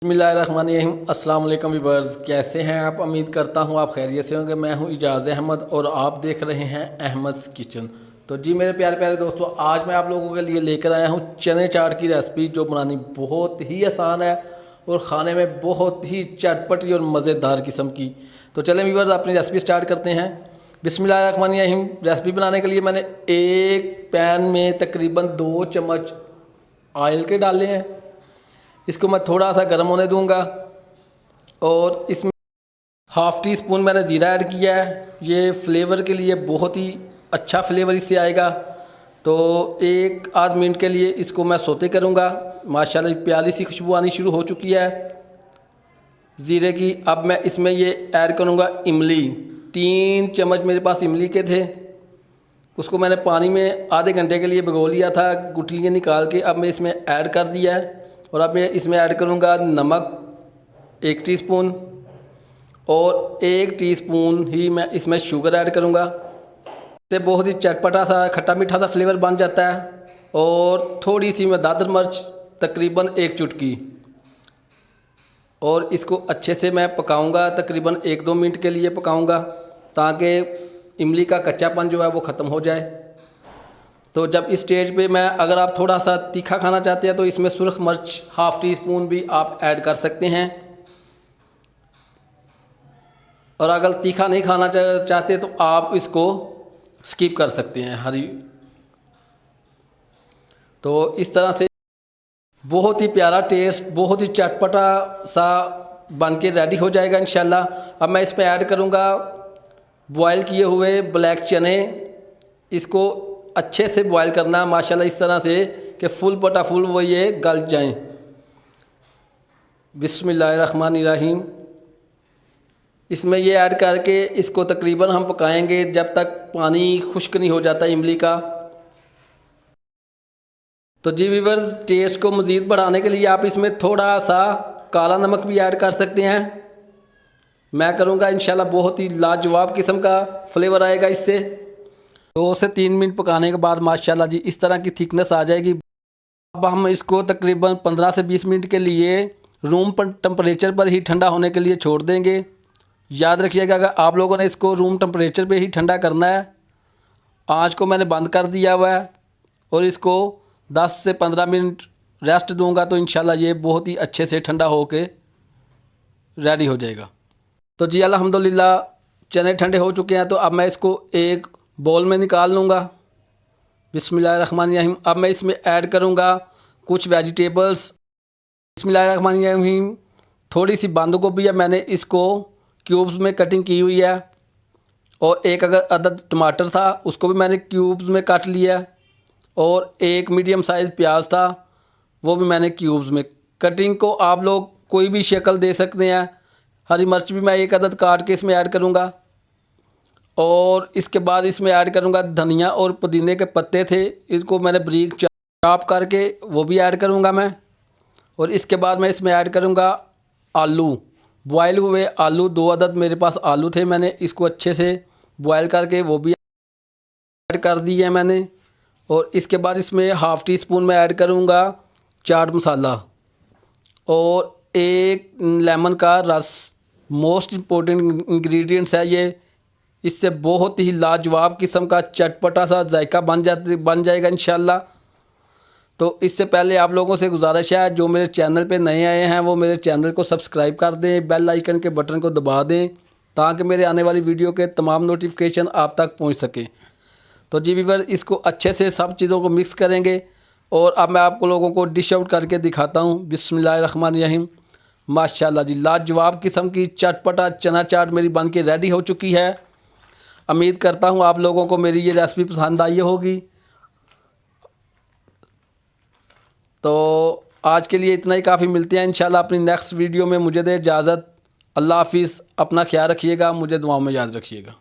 बिस्मिल्लाहिर्रहमानिर्रहीम। अस्सलाम वालेकुम व्यूअर्स, कैसे हैं आप? उम्मीद करता हूं आप खैरियत से होंगे। मैं हूं इजाज़ अहमद और आप देख रहे हैं अहमद किचन। तो जी मेरे प्यारे प्यारे दोस्तों, आज मैं आप लोगों के लिए लेकर आया हूं चने चाट की रेसिपी, जो बनानी बहुत ही आसान है और ख़ाने में बहुत ही चटपटी और मज़ेदार किस्म की। तो चलें व्यूअर्स, अपनी रेसिपी स्टार्ट करते हैं। बिस्मिल्लाहिर्रहमानिर्रहीम। रेसिपी बनाने के लिए मैंने एक पैन में तकरीबन 2 चम्मच ऑयल के डाले हैं। इसको मैं थोड़ा सा गर्म होने दूंगा और इसमें हाफ़ टी स्पून मैंने ज़ीरा ऐड किया है। ये फ्लेवर के लिए बहुत ही अच्छा फ्लेवर इससे आएगा। तो 1 आध मिनट के लिए इसको मैं सोते करूंगा। माशाल्लाह प्यारी सी खुशबू आनी शुरू हो चुकी है ज़ीरे की। अब मैं इसमें ये ऐड करूंगा इमली। 3 चम्मच मेरे पास इमली के थे, उसको मैंने पानी में आधे घंटे के लिए भिगो लिया था, गुठलियाँ निकाल के। अब मैं इसमें ऐड कर दिया है और अब मैं इसमें ऐड करूँगा नमक 1 टीस्पून और 1 टीस्पून ही मैं इसमें शुगर ऐड करूँगा। इससे बहुत ही चटपटा सा खट्टा मीठा सा फ्लेवर बन जाता है। और थोड़ी सी मैं दादर मिर्च तकरीबन 1 चुटकी, और इसको अच्छे से मैं पकाऊंगा। तकरीबन 1-2 मिनट के लिए पकाऊंगा ताकि इमली का कच्चापन जो है वो ख़त्म हो जाए। तो जब इस स्टेज पे मैं, अगर आप थोड़ा सा तीखा खाना चाहते हैं तो इसमें सुरख मिर्च हाफ़ टी स्पून भी आप ऐड कर सकते हैं, और अगर तीखा नहीं खाना चाहते तो आप इसको स्किप कर सकते हैं हरी। तो इस तरह से बहुत ही प्यारा टेस्ट, बहुत ही चटपटा सा बन के रेडी हो जाएगा इंशाल्लाह। अब मैं इस पर ऐड करूँगा बॉयल किए हुए ब्लैक चने। इसको अच्छे से बॉयल करना है माशाल्लाह, इस तरह से कि फुल बटा फुल वो ये गल जाएं। बिस्मिल्लाहिर्रहमानिर्रहीम। इसमें ये ऐड करके इसको तकरीबन हम पकाएंगे जब तक पानी खुश्क नहीं हो जाता इमली का। तो जी व्यूअर्स, टेस्ट को मज़ीद बढ़ाने के लिए आप इसमें थोड़ा सा काला नमक भी ऐड कर सकते हैं। मैं करूँगा इंशाल्लाह, बहुत ही लाजवाब किस्म का फ्लेवर आएगा इससे। 2 से 3 मिनट पकाने के बाद माशाल्लाह जी इस तरह की थिकनेस आ जाएगी। अब हम इसको तकरीबन 15 से 20 मिनट के लिए रूम टेम्परेचर पर ही ठंडा होने के लिए छोड़ देंगे। याद रखिएगा, अगर आप लोगों ने इसको रूम टेम्परेचर पे ही ठंडा करना है। आँच को मैंने बंद कर दिया हुआ है और इसको 10 से 15 मिनट रेस्ट दूंगा तो इंशाल्लाह ये बहुत ही अच्छे से ठंडा होके रेडी हो जाएगा। तो जी अल्हम्दुलिल्लाह चने ठंडे हो चुके हैं। तो अब मैं इसको एक बाउल में निकाल लूँगा। बिस्मिल्लाहिर्रहमानिर्रहीम। अब मैं इसमें ऐड करूँगा कुछ वेजिटेबल्स। बिस्मिल्लाहिर्रहमानिर्रहीम। थोड़ी सी बंद गोभी है, मैंने इसको क्यूब्स में कटिंग की हुई है, और एक अगर अदद टमाटर था उसको भी मैंने क्यूब्स में काट लिया है, और एक मीडियम साइज़ प्याज था वो भी मैंने क्यूब्स में। कटिंग को आप लोग कोई भी शक्ल दे सकते हैं। हरी मिर्च भी मैं एक अदद काट के इसमें ऐड करूँगा, और इसके बाद इसमें ऐड करूँगा धनिया और पुदीने के पत्ते थे, इसको मैंने बारीक चॉप करके वो भी ऐड करूँगा मैं। और इसके बाद मैं इसमें ऐड करूँगा आलू, बॉयल हुए आलू। 2 अदद मेरे पास आलू थे, मैंने इसको अच्छे से बॉयल करके वो भी ऐड कर दिए हैं मैंने। और इसके बाद इसमें हाफ़ टी स्पून में ऐड करूँगा चाट मसाला, और 1 लेमन का रस। मोस्ट इम्पोर्टेंट इंग्रेडिएंट्स है ये। इससे बहुत ही लाजवाब किस्म का चटपटा सा जायका बन जाएगा इंशाल्लाह। तो इससे पहले आप लोगों से गुजारिश है, जो मेरे चैनल पे नए आए हैं वो मेरे चैनल को सब्सक्राइब कर दें, बेल आइकन के बटन को दबा दें ताकि मेरे आने वाली वीडियो के तमाम नोटिफिकेशन आप तक पहुंच सके। तो जी व्यूअर, इसको अच्छे से सब चीज़ों को मिक्स करेंगे, और अब मैं आपको लोगों को डिश आउट करके दिखाता हूँ। बिस्मिल्लाहिर्रहमानिर्रहीम। माशाल्लाह जी लाजवाब किस्म की चटपटा चना चाट मेरी बन के रेडी हो चुकी है। उम्मीद करता हूँ आप लोगों को मेरी ये रेसिपी पसंद आई होगी। तो आज के लिए इतना ही काफ़ी। मिलते हैं इंशाल्लाह अपनी नेक्स्ट वीडियो में। मुझे दे इजाज़त। अल्लाह हाफिज़। अपना ख्याल रखिएगा, मुझे दुआओं में याद रखिएगा।